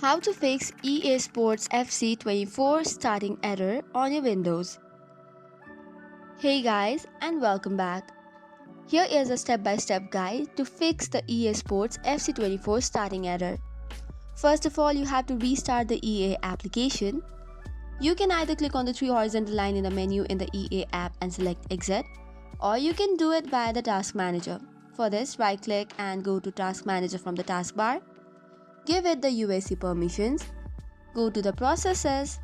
How to fix EA Sports FC 24 starting error on your Windows. Hey guys, and welcome back. Here is a step-by-step guide to fix the EA Sports FC 24 starting error. First of all, you have to restart the EA application. You can either click on the three horizontal line in the menu in the EA app and select exit, or you can do it via the task manager. For this, right click and go to task manager from the taskbar. Give it the UAC permissions, go to the processes,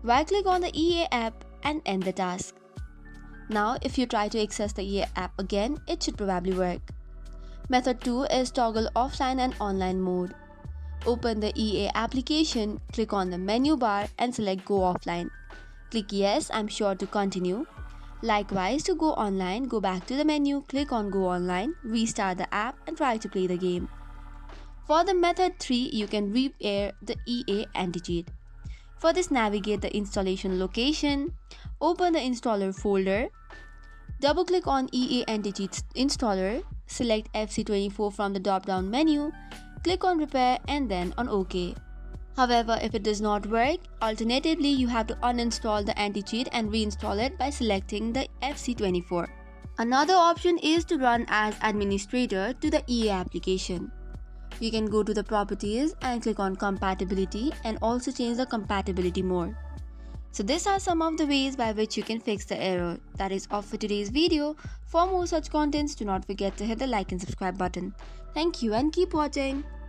right click on the EA app and end the task. Now if you try to access the EA app again, it should probably work. Method 2 is toggle offline and online mode. Open the EA application, click on the menu bar and select go offline. Click yes, I'm sure to continue. Likewise, to go online, go back to the menu, click on go online, restart the app and try to play the game. For the method 3, you can repair the EA anti-cheat. For this, navigate the installation location, open the installer folder, double-click on EA anti-cheat installer, select FC24 from the drop-down menu, click on repair and then on OK. However, if it does not work, alternatively you have to uninstall the anti-cheat and reinstall it by selecting the FC24. Another option is to run as administrator to the EA application. You can go to the properties and click on compatibility and also change the compatibility mode. So these are some of the ways by which you can fix the error. That is all for today's video. For more such contents, do not forget to hit the like and subscribe button. Thank you and keep watching.